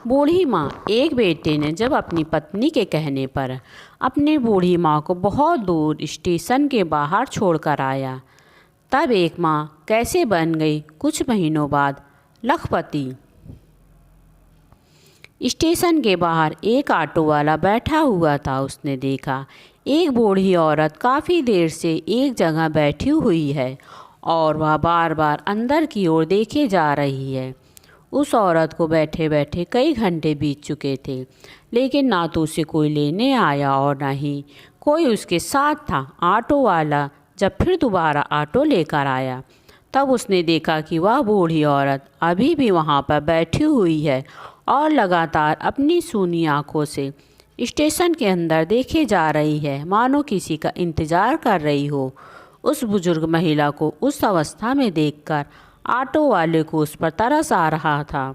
बूढ़ी माँ। एक बेटे ने जब अपनी पत्नी के कहने पर अपनी बूढ़ी माँ को बहुत दूर स्टेशन के बाहर छोड़कर आया, तब एक माँ कैसे बन गई कुछ महीनों बाद लखपति। स्टेशन के बाहर एक ऑटो वाला बैठा हुआ था। उसने देखा एक बूढ़ी औरत काफ़ी देर से एक जगह बैठी हुई है और वह बार बार अंदर की ओर देखे जा रही है। उस औरत को बैठे बैठे कई घंटे बीत चुके थे, लेकिन ना तो उसे कोई लेने आया और ना ही कोई उसके साथ था। ऑटो वाला जब फिर दोबारा ऑटो लेकर आया, तब उसने देखा कि वह बूढ़ी औरत अभी भी वहाँ पर बैठी हुई है और लगातार अपनी सूनी आँखों से स्टेशन के अंदर देखे जा रही है, मानो किसी का इंतज़ार कर रही हो। उस बुजुर्ग महिला को उस अवस्था में देखकर ऑटो वाले को उस पर तरस आ रहा था।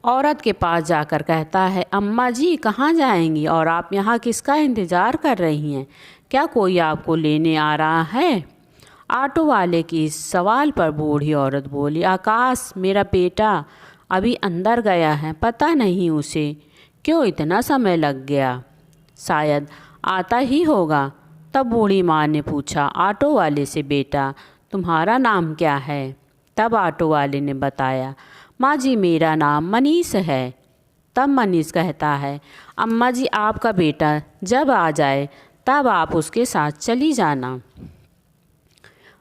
औरत के पास जाकर कहता है, अम्मा जी कहाँ जाएंगी और आप यहाँ किसका इंतज़ार कर रही हैं? क्या कोई आपको लेने आ रहा है? ऑटो वाले की इस सवाल पर बूढ़ी औरत बोली, आकाश मेरा बेटा अभी अंदर गया है, पता नहीं उसे क्यों इतना समय लग गया, शायद आता ही होगा। तब बूढ़ी माँ ने पूछा ऑटो वाले से, बेटा तुम्हारा नाम क्या है? तब ऑटो वाले ने बताया, माँ जी मेरा नाम मनीष है। तब मनीष कहता है, अम्मा जी आपका बेटा जब आ जाए तब आप उसके साथ चली जाना।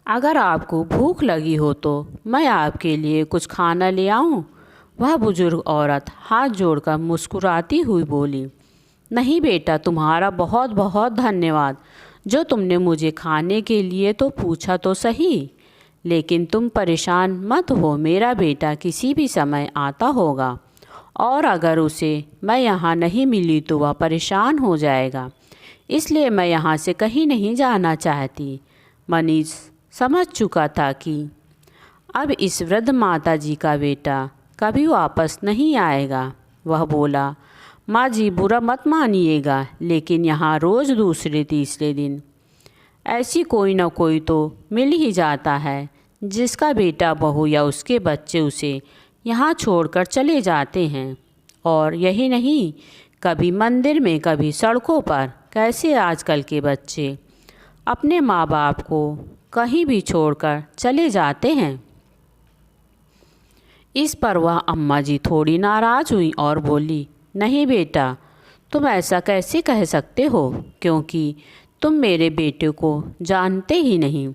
अगर आपको भूख लगी हो तो मैं आपके लिए कुछ खाना ले आऊं? वह बुजुर्ग औरत हाथ जोड़कर मुस्कुराती हुई बोली, नहीं बेटा तुम्हारा बहुत बहुत धन्यवाद, जो तुमने मुझे खाने के लिए तो पूछा तो सही, लेकिन तुम परेशान मत हो, मेरा बेटा किसी भी समय आता होगा और अगर उसे मैं यहाँ नहीं मिली तो वह परेशान हो जाएगा, इसलिए मैं यहाँ से कहीं नहीं जाना चाहती। मनीष समझ चुका था कि अब इस वृद्ध माता जी का बेटा कभी वापस नहीं आएगा। वह बोला, माँ जी बुरा मत मानिएगा, लेकिन यहाँ रोज़ दूसरे तीसरे दिन ऐसी कोई न कोई तो मिल ही जाता है जिसका बेटा बहू या उसके बच्चे उसे यहाँ छोड़कर चले जाते हैं। और यही नहीं, कभी मंदिर में कभी सड़कों पर कैसे आजकल के बच्चे अपने माँ बाप को कहीं भी छोड़कर चले जाते हैं। इस पर वह अम्मा जी थोड़ी नाराज़ हुई और बोली, नहीं बेटा तुम ऐसा कैसे कह सकते हो, क्योंकि तुम मेरे बेटे को जानते ही नहीं।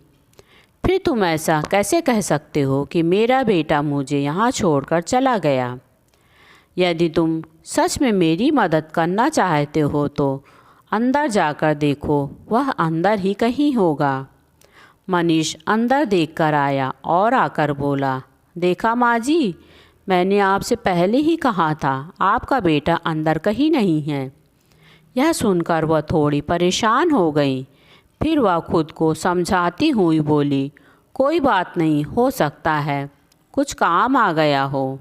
फिर तुम ऐसा कैसे कह सकते हो कि मेरा बेटा मुझे यहाँ छोड़कर चला गया? यदि तुम सच में मेरी मदद करना चाहते हो तो अंदर जाकर देखो, वह अंदर ही कहीं होगा। मनीष अंदर देखकर आया और आकर बोला, देखा माँ जी, मैंने आपसे पहले ही कहा था आपका बेटा अंदर कहीं नहीं है। यह सुनकर वह थोड़ी परेशान हो गई। फिर वह खुद को समझाती हुई बोली, कोई बात नहीं, हो सकता है कुछ काम आ गया हो,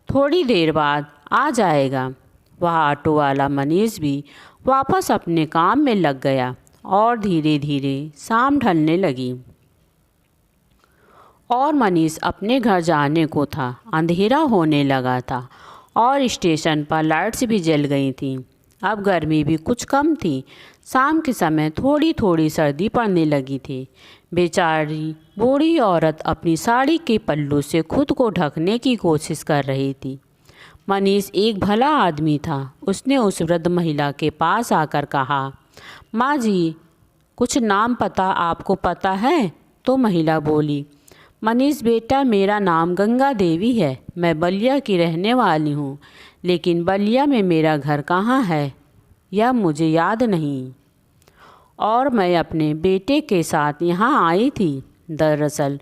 थोड़ी देर बाद आ जाएगा। वह ऑटो वाला मनीष भी वापस अपने काम में लग गया और धीरे धीरे शाम ढलने लगी और मनीष अपने घर जाने को था। अंधेरा होने लगा था और स्टेशन पर लाइट्स भी जल गई थीं। अब गर्मी भी कुछ कम थी। शाम के समय थोड़ी थोड़ी सर्दी पड़ने लगी थी। बेचारी बूढ़ी औरत अपनी साड़ी के पल्लू से खुद को ढकने की कोशिश कर रही थी। मनीष एक भला आदमी था। उसने उस वृद्ध महिला के पास आकर कहा, माँ जी कुछ नाम पता आपको पता है? तो महिला बोली, मनीष बेटा मेरा नाम गंगा देवी है, मैं बलिया की रहने वाली हूँ, लेकिन बलिया में मेरा घर कहाँ है यह मुझे याद नहीं, और मैं अपने बेटे के साथ यहाँ आई थी। दरअसल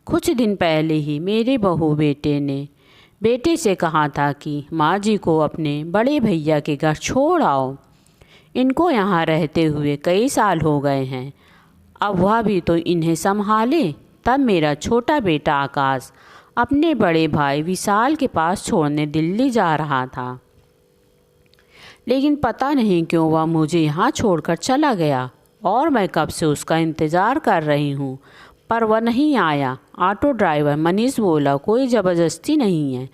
कुछ दिन पहले ही मेरे बहू बेटे ने बेटे से कहा था कि माँ जी को अपने बड़े भैया के घर छोड़ आओ, इनको यहाँ रहते हुए कई साल हो गए हैं, अब वह भी तो इन्हें संभाले। तब मेरा छोटा बेटा आकाश अपने बड़े भाई विशाल के पास छोड़ने दिल्ली जा रहा था, लेकिन पता नहीं क्यों वह मुझे यहाँ छोड़कर चला गया और मैं कब से उसका इंतज़ार कर रही हूँ, पर वह नहीं आया। ऑटो ड्राइवर मनीष बोला, कोई ज़बरदस्ती नहीं है,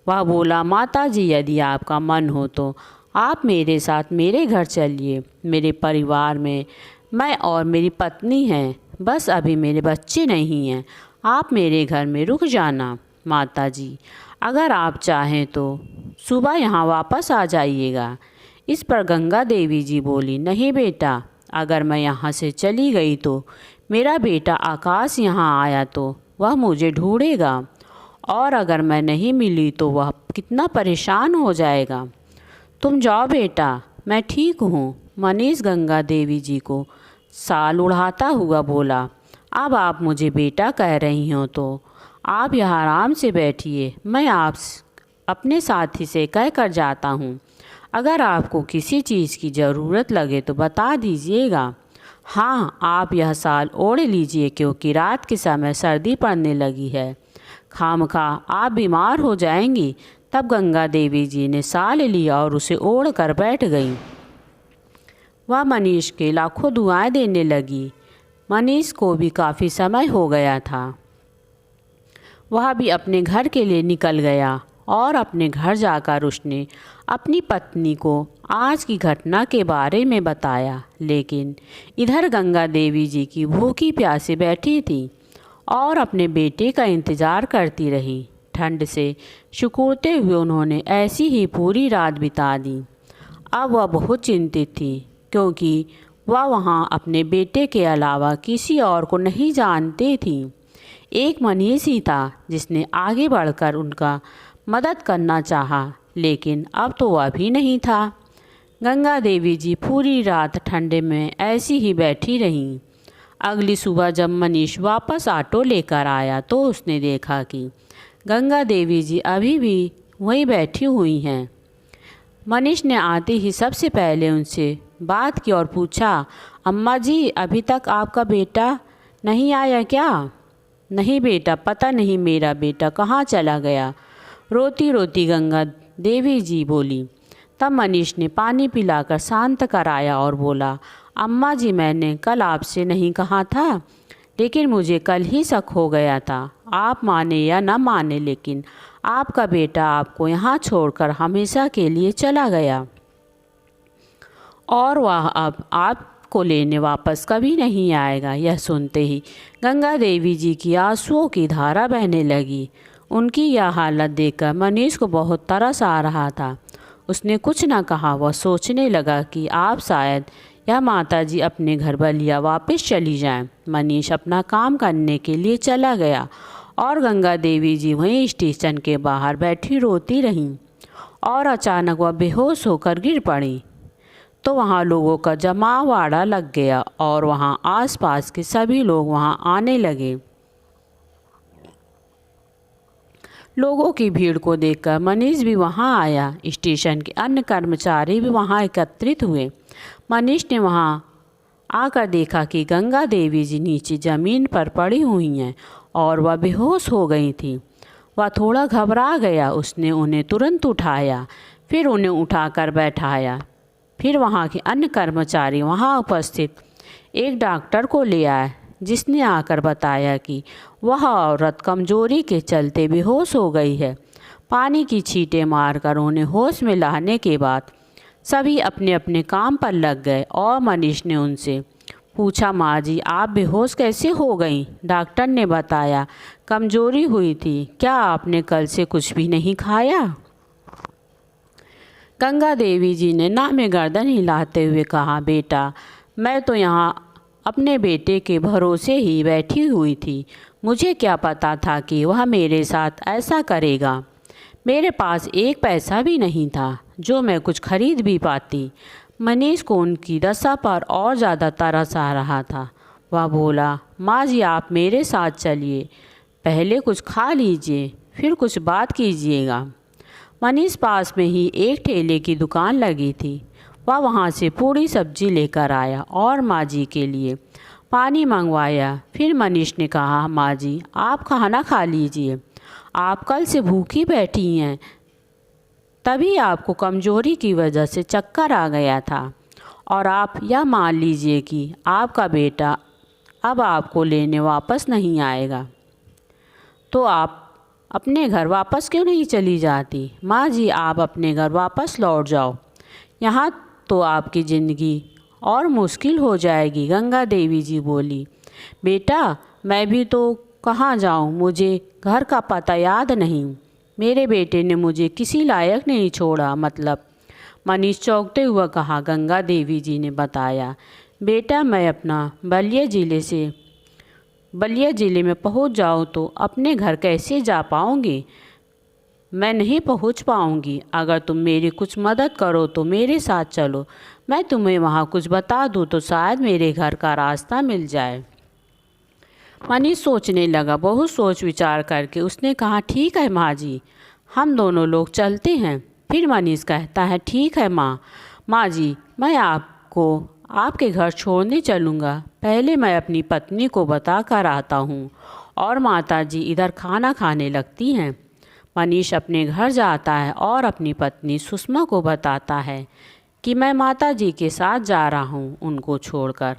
वह बोला, माता जी यदि आपका मन हो तो आप मेरे साथ मेरे घर चलिए। मेरे परिवार में मैं और मेरी पत्नी हैं, बस अभी मेरे बच्चे नहीं हैं। आप मेरे घर में रुक जाना माता जी। अगर आप चाहें तो सुबह यहाँ वापस आ जाइएगा। इस पर गंगा देवी जी बोली, नहीं बेटा, अगर मैं यहाँ से चली गई तो मेरा बेटा आकाश यहाँ आया तो वह मुझे ढूंढेगा, और अगर मैं नहीं मिली तो वह कितना परेशान हो जाएगा। तुम जाओ बेटा, मैं ठीक हूँ। मनीष गंगा देवी जी को साल उड़ाता हुआ बोला, अब आप मुझे बेटा कह रही हो तो आप यहाँ आराम से बैठिए, मैं आप अपने साथी से कह कर जाता हूँ। अगर आपको किसी चीज़ की ज़रूरत लगे तो बता दीजिएगा। हाँ, आप यह साल ओढ़ लीजिए क्योंकि रात के समय सर्दी पड़ने लगी है, खामखा आप बीमार हो जाएंगी। तब गंगा देवी जी ने साल लिया और उसे ओढ़ कर बैठ गई। वह मनीष के लाखों दुआएं देने लगी। मनीष को भी काफ़ी समय हो गया था। वह भी अपने घर के लिए निकल गया और अपने घर जाकर उसने अपनी पत्नी को आज की घटना के बारे में बताया। लेकिन इधर गंगा देवी जी की भूखी प्यासी बैठी थी और अपने बेटे का इंतज़ार करती रही। ठंड से सिकुड़ते हुए उन्होंने ऐसी ही पूरी रात बिता दी। अब वह बहुत चिंतित थी क्योंकि वह वहाँ अपने बेटे के अलावा किसी और को नहीं जानती थी। एक मनीष ही था जिसने आगे बढ़कर उनका मदद करना चाहा, लेकिन अब तो वह भी नहीं था। गंगा देवी जी पूरी रात ठंडे में ऐसी ही बैठी रहीं। अगली सुबह जब मनीष वापस ऑटो लेकर आया तो उसने देखा कि गंगा देवी जी अभी भी वहीं बैठी हुई हैं। मनीष ने आते ही सबसे पहले उनसे बात की और पूछा, अम्मा जी अभी तक आपका बेटा नहीं आया क्या? नहीं बेटा, पता नहीं मेरा बेटा कहाँ चला गया, रोती रोती गंगा देवी जी बोली। तब मनीष ने पानी पिलाकर शांत कराया और बोला, अम्मा जी मैंने कल आपसे नहीं कहा था, लेकिन मुझे कल ही शक हो गया था। आप माने या न माने, लेकिन आपका बेटा आपको यहाँ छोड़कर हमेशा के लिए चला गया और वह अब आपको लेने वापस कभी नहीं आएगा। यह सुनते ही गंगा देवी जी की आंसुओं की धारा बहने लगी। उनकी यह हालत देखकर मनीष को बहुत तरस आ रहा था। उसने कुछ न कहा। वह सोचने लगा कि आप शायद यह माताजी अपने घर बलिया वापस चली जाएं। मनीष अपना काम करने के लिए चला गया और गंगा देवी जी वहीं स्टेशन के बाहर बैठी रोती रहीं और अचानक वह बेहोश होकर गिर पड़ी। तो वहाँ लोगों का जमावड़ा लग गया और वहाँ आसपास के सभी लोग वहाँ आने लगे। लोगों की भीड़ को देखकर मनीष भी वहां आया। स्टेशन के अन्य कर्मचारी भी वहां एकत्रित हुए। मनीष ने वहां आकर देखा कि गंगा देवी जी नीचे ज़मीन पर पड़ी हुई हैं और वह बेहोश हो गई थी। वह थोड़ा घबरा गया। उसने उन्हें तुरंत उठाया, फिर उन्हें उठाकर बैठाया। फिर वहां के अन्य कर्मचारी वहां उपस्थित एक डॉक्टर को ले आए, जिसने आकर बताया कि वह औरत कमजोरी के चलते बेहोश हो गई है। पानी की छींटें मारकर उन्हें होश में लाने के बाद सभी अपने अपने काम पर लग गए और मनीष ने उनसे पूछा, माँ जी आप बेहोश कैसे हो गईं? डॉक्टर ने बताया, कमजोरी हुई थी। क्या आपने कल से कुछ भी नहीं खाया? गंगा देवी जी ने ना में गर्दन हिलाते हुए कहा, बेटा मैं तो यहाँ अपने बेटे के भरोसे ही बैठी हुई थी। मुझे क्या पता था कि वह मेरे साथ ऐसा करेगा। मेरे पास एक पैसा भी नहीं था जो मैं कुछ खरीद भी पाती। मनीष को उनकी दशा पर और ज़्यादा तरस आ रहा था। वह बोला, माँ जी आप मेरे साथ चलिए, पहले कुछ खा लीजिए फिर कुछ बात कीजिएगा। मनीष पास में ही एक ठेले की दुकान लगी थी। वह वहाँ से पूरी सब्जी लेकर आया और माँ जी के लिए पानी मंगवाया। फिर मनीष ने कहा, माँ जी आप खाना खा लीजिए, आप कल से भूखी बैठी हैं, तभी आपको कमजोरी की वजह से चक्कर आ गया था। और आप यह मान लीजिए कि आपका बेटा अब आपको लेने वापस नहीं आएगा। तो आप अपने घर वापस क्यों नहीं चली जाती? माँ जी, आप अपने घर वापस लौट जाओ, यहाँ तो आपकी ज़िंदगी और मुश्किल हो जाएगी। गंगा देवी जी बोली, बेटा मैं भी तो कहाँ जाऊँ, मुझे घर का पता याद नहीं। मेरे बेटे ने मुझे किसी लायक नहीं छोड़ा। मतलब? मनीष चौंकते हुआ कहा। गंगा देवी जी ने बताया, बेटा मैं अपना बलिया ज़िले में पहुंच जाऊं तो अपने घर कैसे जा पाऊंगी? मैं नहीं पहुंच पाऊंगी। अगर तुम मेरी कुछ मदद करो तो मेरे साथ चलो, मैं तुम्हें वहां कुछ बता दूं तो शायद मेरे घर का रास्ता मिल जाए। मनीष सोचने लगा। बहुत सोच विचार करके उसने कहा, ठीक है माँ जी, हम दोनों लोग चलते हैं। फिर मनीष कहता है, ठीक है माँ जी, मैं आपको आपके घर छोड़ने चलूँगा। पहले मैं अपनी पत्नी को बता कर आता हूँ। और माता जी इधर खाना खाने लगती हैं। मनीष अपने घर जाता है और अपनी पत्नी सुषमा को बताता है कि मैं माता जी के साथ जा रहा हूँ, उनको छोड़कर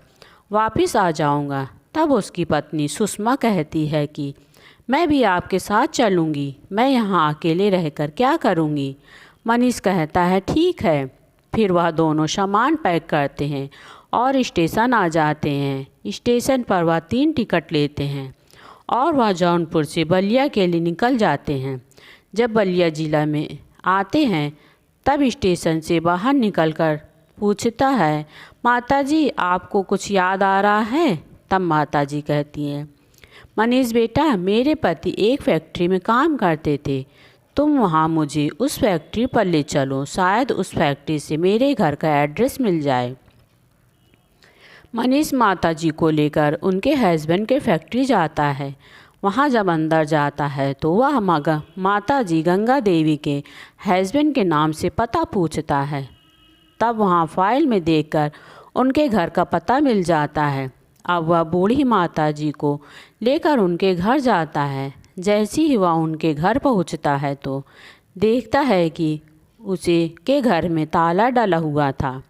वापस आ जाऊँगा। तब उसकी पत्नी सुषमा कहती है कि मैं भी आपके साथ चलूँगी, मैं यहाँ अकेले रहकर क्या करूँगी? मनीष कहता है, ठीक है। फिर वह दोनों सामान पैक करते हैं और स्टेशन आ जाते हैं। स्टेशन पर वह 3 टिकट लेते हैं और वह जौनपुर से बलिया के लिए निकल जाते हैं। जब बलिया ज़िला में आते हैं तब स्टेशन से बाहर निकलकर पूछता है, माताजी आपको कुछ याद आ रहा है? तब माताजी कहती हैं, मनीष बेटा, मेरे पति एक फैक्ट्री में काम करते थे, तुम वहाँ मुझे उस फैक्ट्री पर ले चलो, शायद उस फैक्ट्री से मेरे घर का एड्रेस मिल जाए। मनीष माताजी को लेकर उनके हस्बैंड के फैक्ट्री जाता है। वहाँ जब अंदर जाता है तो वह माताजी गंगा देवी के हस्बैंड के नाम से पता पूछता है। तब वहाँ फाइल में देखकर उनके घर का पता मिल जाता है। अब वह बूढ़ी माताजी को लेकर उनके घर जाता है। जैसे ही वह उनके घर पहुँचता है तो देखता है कि उसे के घर में ताला डला हुआ था।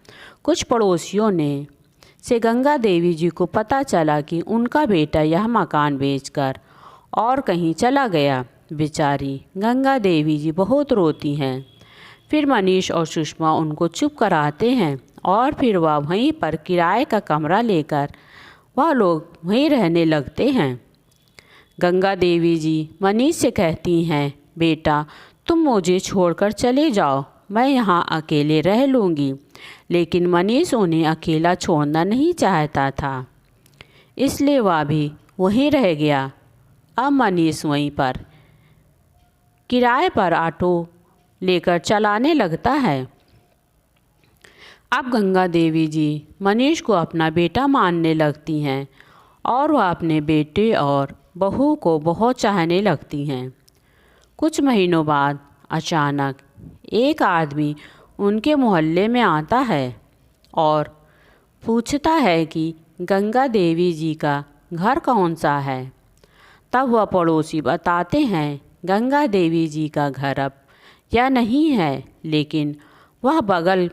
कुछ पड़ोसियों ने से गंगा देवी जी को पता चला कि उनका बेटा यह मकान बेचकर और कहीं चला गया। बेचारी गंगा देवी जी बहुत रोती हैं। फिर मनीष और सुषमा उनको चुप कराते हैं और फिर वह वहीं पर किराए का कमरा लेकर वह लोग वहीं रहने लगते हैं। गंगा देवी जी मनीष से कहती हैं, बेटा तुम मुझे छोड़कर चले जाओ, मैं यहाँ अकेले रह लूँगी। लेकिन मनीष उन्हें अकेला छोड़ना नहीं चाहता था, इसलिए वह भी वहीं रह गया। अब मनीष वहीं पर किराए पर ऑटो लेकर चलाने लगता है। अब गंगा देवी जी मनीष को अपना बेटा मानने लगती हैं और वह अपने बेटे और बहू को बहुत चाहने लगती हैं। कुछ महीनों बाद अचानक एक आदमी उनके मोहल्ले में आता है और पूछता है कि गंगा देवी जी का घर कौन सा है। तब वह पड़ोसी बताते हैं, गंगा देवी जी का घर अब या नहीं है, लेकिन वह बगल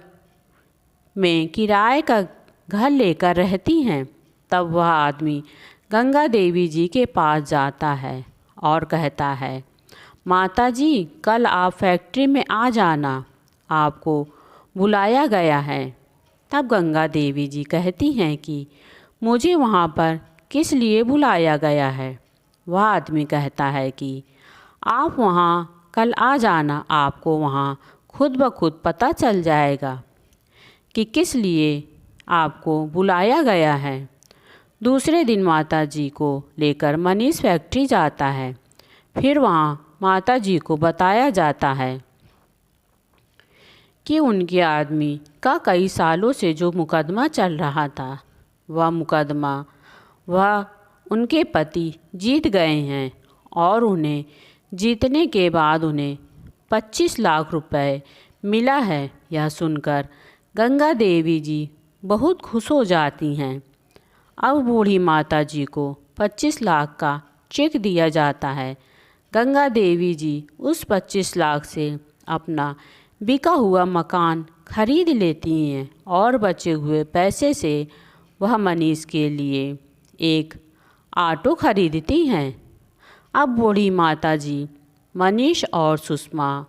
में किराए का घर लेकर रहती हैं। तब वह आदमी गंगा देवी जी के पास जाता है और कहता है, माताजी कल आप फैक्ट्री में आ जाना, आपको बुलाया गया है। तब गंगा देवी जी कहती हैं कि मुझे वहाँ पर किस लिए बुलाया गया है। वह आदमी कहता है कि आप वहाँ कल आ जाना, आपको वहाँ खुद ब खुद पता चल जाएगा कि किस लिए आपको बुलाया गया है। दूसरे दिन माताजी को लेकर मनीष फैक्ट्री जाता है। फिर वहाँ माताजी को बताया जाता है कि उनके आदमी का कई सालों से जो मुकदमा चल रहा था, वह उनके पति जीत गए हैं और उन्हें जीतने के बाद उन्हें 25 लाख रुपए मिला है। यह सुनकर गंगा देवी जी बहुत खुश हो जाती हैं। अब बूढ़ी माताजी को 25 लाख का चेक दिया जाता है। गंगा देवी जी उस 25 लाख से अपना बिका हुआ मकान खरीद लेती हैं और बचे हुए पैसे से वह मनीष के लिए एक ऑटो खरीदती हैं। अब बूढ़ी माताजी मनीष और सुषमा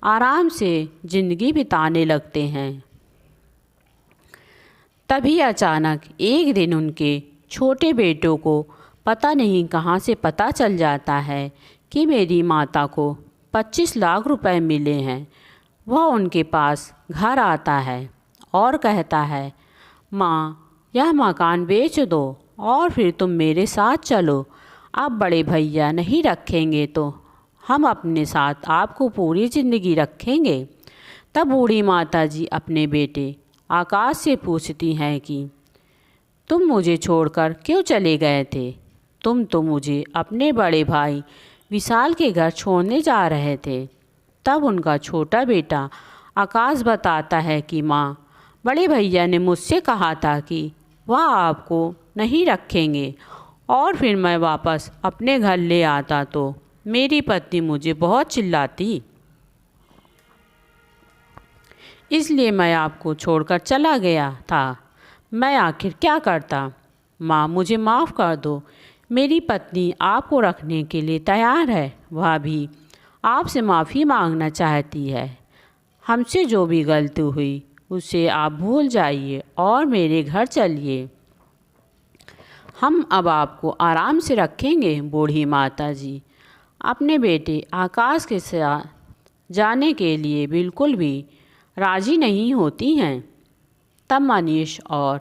आराम से जिंदगी बिताने लगते हैं। तभी अचानक एक दिन उनके छोटे बेटों को पता नहीं कहाँ से पता चल जाता है कि मेरी माता को 25 लाख रुपए मिले हैं। वह उनके पास घर आता है और कहता है, माँ, यह मकान बेच दो और फिर तुम मेरे साथ चलो। अब बड़े भैया नहीं रखेंगे तो हम अपने साथ आपको पूरी ज़िंदगी रखेंगे। तब बूढ़ी माता जी अपने बेटे आकाश से पूछती हैं कि तुम मुझे छोड़कर क्यों चले गए थे? तुम तो मुझे अपने बड़े भाई विशाल के घर छोड़ने जा रहे थे। तब उनका छोटा बेटा आकाश बताता है कि माँ, बड़े भैया ने मुझसे कहा था कि वह आपको नहीं रखेंगे और फिर मैं वापस अपने घर ले आता तो मेरी पत्नी मुझे बहुत चिल्लाती, इसलिए मैं आपको छोड़कर चला गया था। मैं आखिर क्या करता? माँ, मुझे माफ़ कर दो। मेरी पत्नी आपको रखने के लिए तैयार है। वह भी आपसे माफ़ी मांगना चाहती है। हमसे जो भी गलती हुई उसे आप भूल जाइए और मेरे घर चलिए। हम अब आपको आराम से रखेंगे। बूढ़ी माता जी अपने बेटे आकाश के साथ जाने के लिए बिल्कुल भी राज़ी नहीं होती हैं। तब मनीष और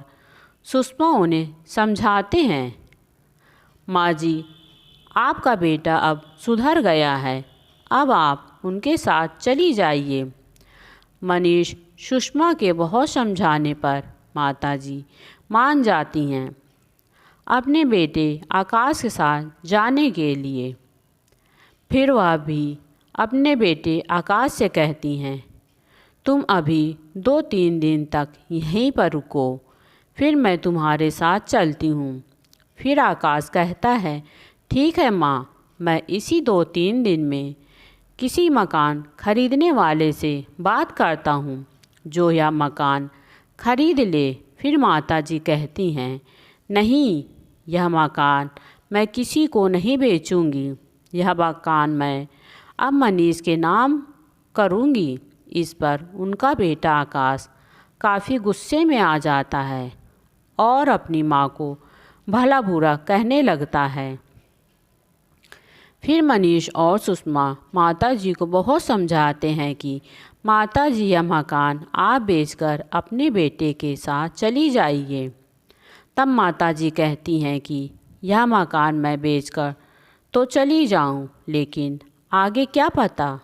सुषमा उन्हें समझाते हैं, माँ जी, आपका बेटा अब सुधर गया है, अब आप उनके साथ चली जाइए। मनीष सुषमा के बहुत समझाने पर माताजी मान जाती हैं अपने बेटे आकाश के साथ जाने के लिए। फिर वह भी अपने बेटे आकाश से कहती हैं, तुम अभी 2-3 दिन तक यहीं पर रुको, फिर मैं तुम्हारे साथ चलती हूँ। फिर आकाश कहता है, ठीक है माँ, मैं इसी 2-3 दिन में किसी मकान खरीदने वाले से बात करता हूँ जो यह मकान खरीद ले। फिर माताजी कहती हैं, नहीं, यह मकान मैं किसी को नहीं बेचूंगी। यह मकान मैं अब मनीष के नाम करूंगी। इस पर उनका बेटा आकाश काफ़ी गुस्से में आ जाता है और अपनी माँ को भला बुरा कहने लगता है। फिर मनीष और सुषमा माताजी को बहुत समझाते हैं कि माताजी, यह मकान आप बेचकर अपने बेटे के साथ चली जाइए। तब माताजी कहती हैं कि यह मकान मैं बेचकर तो चली जाऊं, लेकिन आगे क्या पता,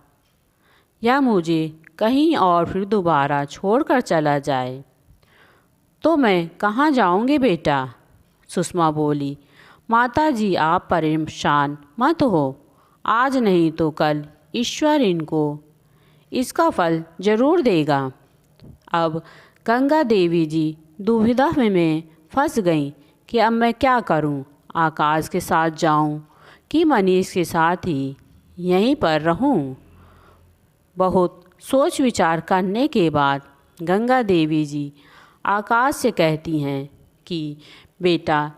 या मुझे कहीं और फिर दोबारा छोड़कर चला जाए तो मैं कहाँ जाऊंगी बेटा? सुषमा बोली, माताजी, आप परेशान मत हो, आज नहीं तो कल ईश्वर इनको इसका फल जरूर देगा। अब गंगा देवी जी दुविधा में फंस गईं कि अब मैं क्या करूं, आकाश के साथ जाऊं कि मनीष के साथ ही यहीं पर रहूं। बहुत सोच विचार करने के बाद गंगा देवी जी आकाश से कहती हैं कि बेटा,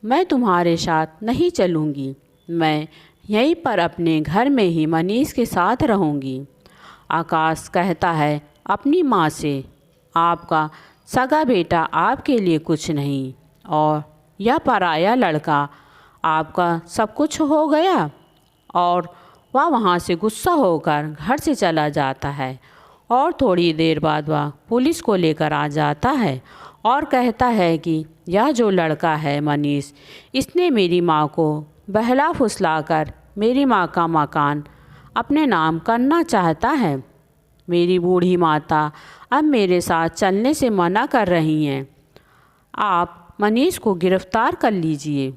मैं तुम्हारे साथ नहीं चलूँगी, मैं यहीं पर अपने घर में ही मनीष के साथ रहूँगी। आकाश कहता है अपनी माँ से, आपका सगा बेटा आपके लिए कुछ नहीं और यह पराया लड़का आपका सब कुछ हो गया। और वह वहाँ से गुस्सा होकर घर से चला जाता है और थोड़ी देर बाद वह पुलिस को लेकर आ जाता है और कहता है कि यह जो लड़का है मनीष, इसने मेरी माँ को बहला फुसलाकर मेरी माँ का मकान अपने नाम करना चाहता है। मेरी बूढ़ी माता अब मेरे साथ चलने से मना कर रही हैं। आप मनीष को गिरफ्तार कर लीजिए।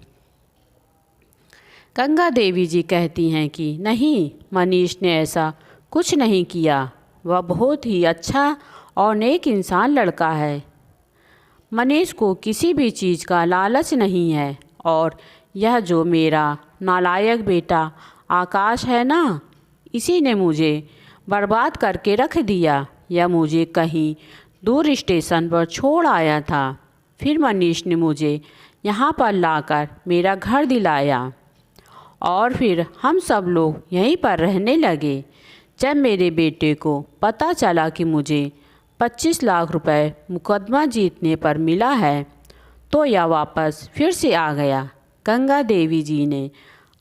गंगा देवी जी कहती हैं कि नहीं, मनीष ने ऐसा कुछ नहीं किया, वह बहुत ही अच्छा और नेक इंसान लड़का है। मनीष को किसी भी चीज़ का लालच नहीं है और यह जो मेरा नालायक बेटा आकाश है ना, इसी ने मुझे बर्बाद करके रख दिया। यह मुझे कहीं दूर स्टेशन पर छोड़ आया था, फिर मनीष ने मुझे यहाँ पर लाकर मेरा घर दिलाया और फिर हम सब लोग यहीं पर रहने लगे। जब मेरे बेटे को पता चला कि मुझे 25 लाख रुपए मुकदमा जीतने पर मिला है तो यह वापस फिर से आ गया। गंगा देवी जी ने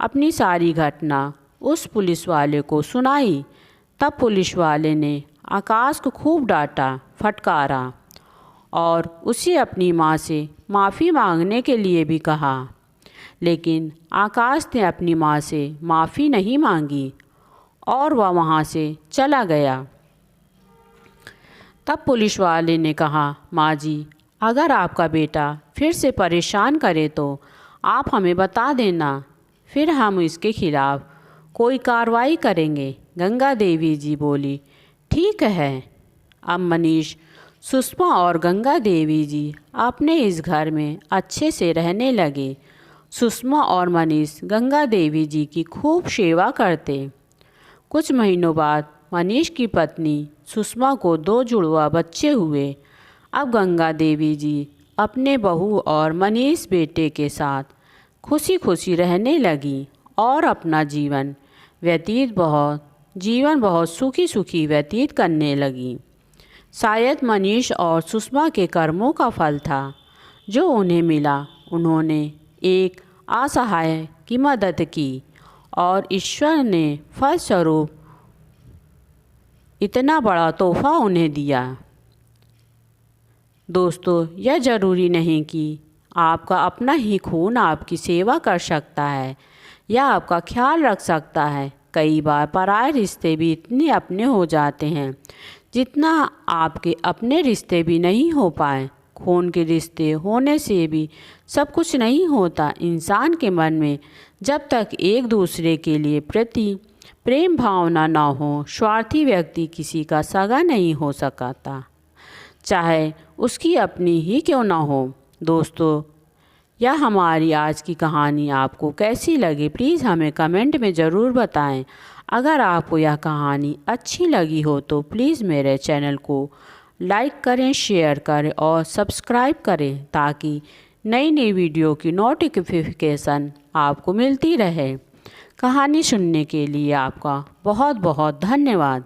अपनी सारी घटना उस पुलिस वाले को सुनाई। तब पुलिस वाले ने आकाश को खूब डांटा, फटकारा और उसे अपनी माँ से माफ़ी मांगने के लिए भी कहा। लेकिन आकाश ने अपनी माँ से माफ़ी नहीं मांगी और वह वहाँ से चला गया। तब पुलिस वाले ने कहा, माँ जी, अगर आपका बेटा फिर से परेशान करे तो आप हमें बता देना, फिर हम इसके खिलाफ़ कोई कार्रवाई करेंगे। गंगा देवी जी बोली, ठीक है। अब मनीष, सुषमा और गंगा देवी जी अपने इस घर में अच्छे से रहने लगे। सुषमा और मनीष गंगा देवी जी की खूब सेवा करते। कुछ महीनों बाद मनीष की पत्नी सुषमा को 2 जुड़वा बच्चे हुए। अब गंगा देवी जी अपने बहू और मनीष बेटे के साथ खुशी खुशी रहने लगी और अपना जीवन बहुत सुखी सुखी व्यतीत करने लगी। शायद मनीष और सुषमा के कर्मों का फल था जो उन्हें मिला। उन्होंने एक असहाय की मदद की और ईश्वर ने फलस्वरूप इतना बड़ा तोहफा उन्हें दिया। दोस्तों, यह ज़रूरी नहीं कि आपका अपना ही खून आपकी सेवा कर सकता है या आपका ख्याल रख सकता है। कई बार पराये रिश्ते भी इतने अपने हो जाते हैं जितना आपके अपने रिश्ते भी नहीं हो पाए। खून के रिश्ते होने से भी सब कुछ नहीं होता। इंसान के मन में जब तक एक दूसरे के लिए प्रति प्रेम भावना ना हो, स्वार्थी व्यक्ति किसी का सगा नहीं हो सकता, चाहे उसकी अपनी ही क्यों ना हो। दोस्तों, यह हमारी आज की कहानी आपको कैसी लगी, प्लीज़ हमें कमेंट में ज़रूर बताएं। अगर आपको यह कहानी अच्छी लगी हो तो प्लीज़ मेरे चैनल को लाइक करें, शेयर करें और सब्सक्राइब करें ताकि नई नई वीडियो की नोटिफिकेशन आपको मिलती रहे। कहानी सुनने के लिए आपका बहुत बहुत धन्यवाद।